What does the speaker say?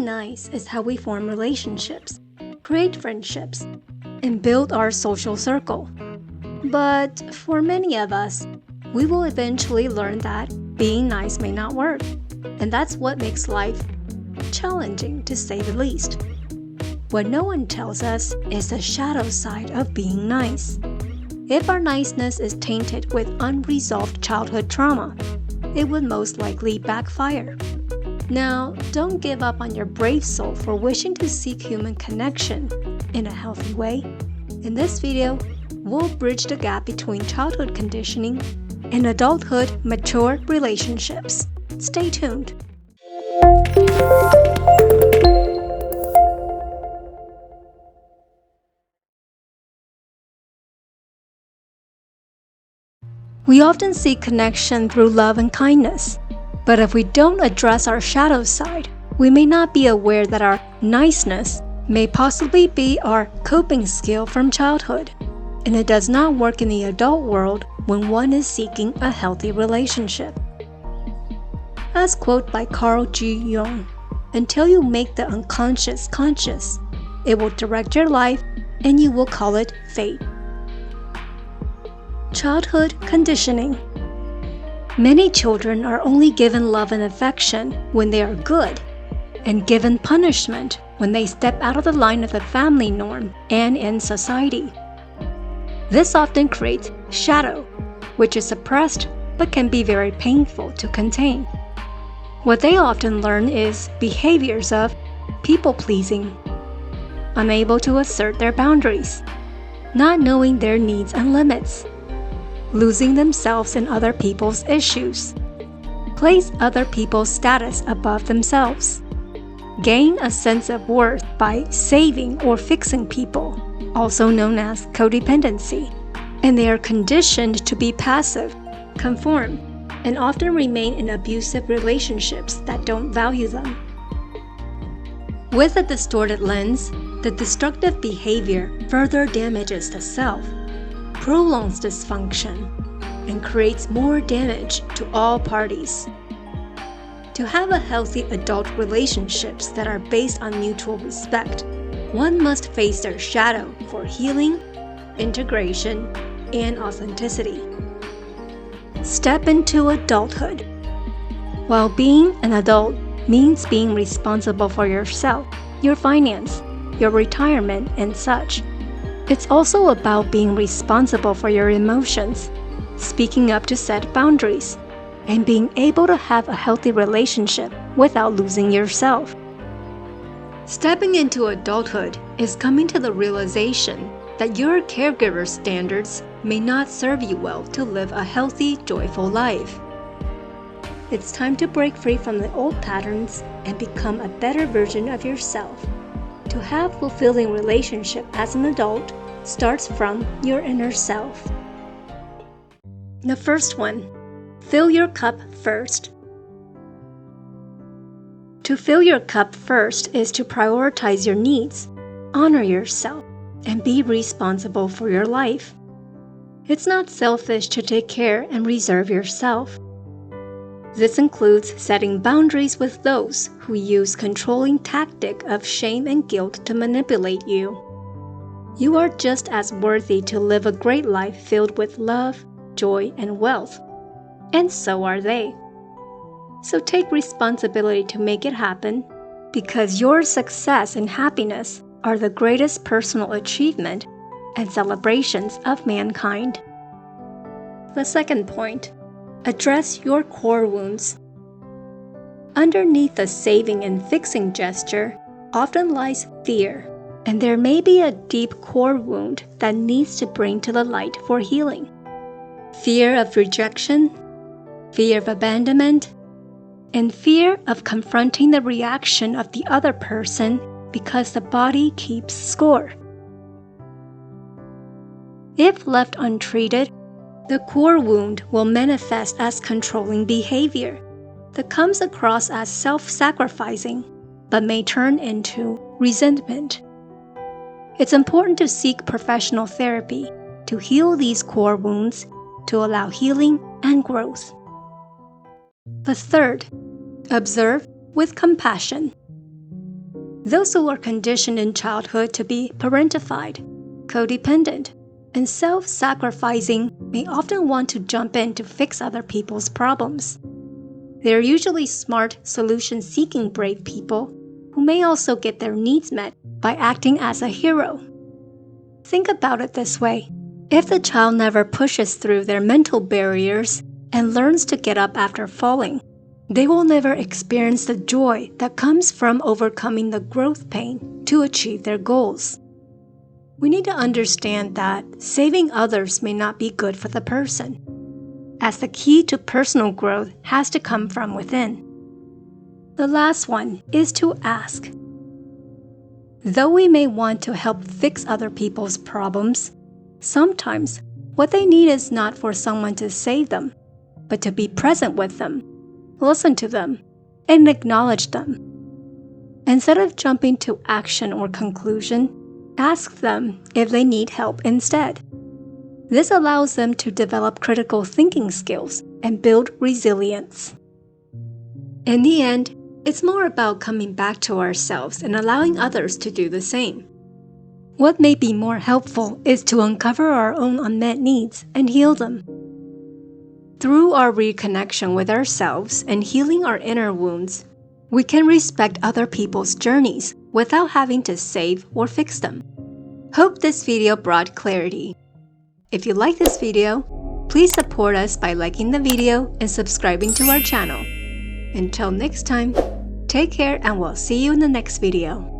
nice is how we form relationships, create friendships, and build our social circle. But for many of us, we will eventually learn that being nice may not work, and that's what makes life challenging, to say the least. What no one tells us is the shadow side of being nice. If our niceness is tainted with unresolved childhood trauma, it would most likely backfire. Now, don't give up on your brave soul for wishing to seek human connection in a healthy way. In this video, we'll bridge the gap between childhood conditioning and adulthood mature relationships. Stay tuned. We often seek connection through love and kindness, but if we don't address our shadow side, we may not be aware that our niceness may possibly be our coping skill from childhood, and it does not work in the adult world when one is seeking a healthy relationship. As quoted by Carl G. Jung, "Until you make the unconscious conscious, it will direct your life and you will call it fate." Childhood conditioning. Many children are only given love and affection when they are good, and given punishment when they step out of the line of the family norm and in society. This often creates shadow, which is suppressed but can be very painful to contain. What they often learn is behaviors of people-pleasing, unable to assert their boundaries, not knowing their needs and limits, losing themselves in other people's issues, place other people's status above themselves, gain a sense of worth by saving or fixing people, also known as codependency, and they are conditioned to be passive, conform, and often remain in abusive relationships that don't value them. With a distorted lens, the destructive behavior further damages the self, prolongs dysfunction, and creates more damage to all parties. To have a healthy adult relationships that are based on mutual respect, one must face their shadow for healing, integration, and authenticity. Step into adulthood. While being an adult means being responsible for yourself, your finance, your retirement, and such, it's also about being responsible for your emotions, speaking up to set boundaries, and being able to have a healthy relationship without losing yourself. Stepping into adulthood is coming to the realization that your caregiver's standards may not serve you well to live a healthy, joyful life. It's time to break free from the old patterns and become a better version of yourself. To have fulfilling relationship as an adult starts from your inner self. The first one, fill your cup first. To fill your cup first is to prioritize your needs, honor yourself, and be responsible for your life. It's not selfish to take care and reserve yourself. This includes setting boundaries with those who use controlling tactic of shame and guilt to manipulate you. You are just as worthy to live a great life filled with love, joy, and wealth, and so are they. So take responsibility to make it happen, because your success and happiness are the greatest personal achievement and celebrations of mankind. The second point, address your core wounds. Underneath the saving and fixing gesture often lies fear, and there may be a deep core wound that needs to bring to the light for healing. Fear of rejection, fear of abandonment, and fear of confronting the reaction of the other person because the body keeps score. If left untreated, the core wound will manifest as controlling behavior that comes across as self-sacrificing, but may turn into resentment. It's important to seek professional therapy to heal these core wounds to allow healing and growth. The third, observe with compassion. Those who are conditioned in childhood to be parentified, codependent, and self-sacrificing may often want to jump in to fix other people's problems. They are usually smart, solution-seeking brave people who may also get their needs met by acting as a hero. Think about it this way. If the child never pushes through their mental barriers and learns to get up after falling, they will never experience the joy that comes from overcoming the growth pain to achieve their goals. We need to understand that saving others may not be good for the person, as the key to personal growth has to come from within. The last one is to ask. Though we may want to help fix other people's problems, sometimes what they need is not for someone to save them, but to be present with them, listen to them, and acknowledge them. Instead of jumping to action or conclusion, ask them if they need help instead. This allows them to develop critical thinking skills and build resilience. In the end, it's more about coming back to ourselves and allowing others to do the same. What may be more helpful is to uncover our own unmet needs and heal them. Through our reconnection with ourselves and healing our inner wounds, we can respect other people's journeys without having to save or fix them. Hope this video brought clarity. If you like this video, please support us by liking the video and subscribing to our channel. Until next time, take care and we'll see you in the next video.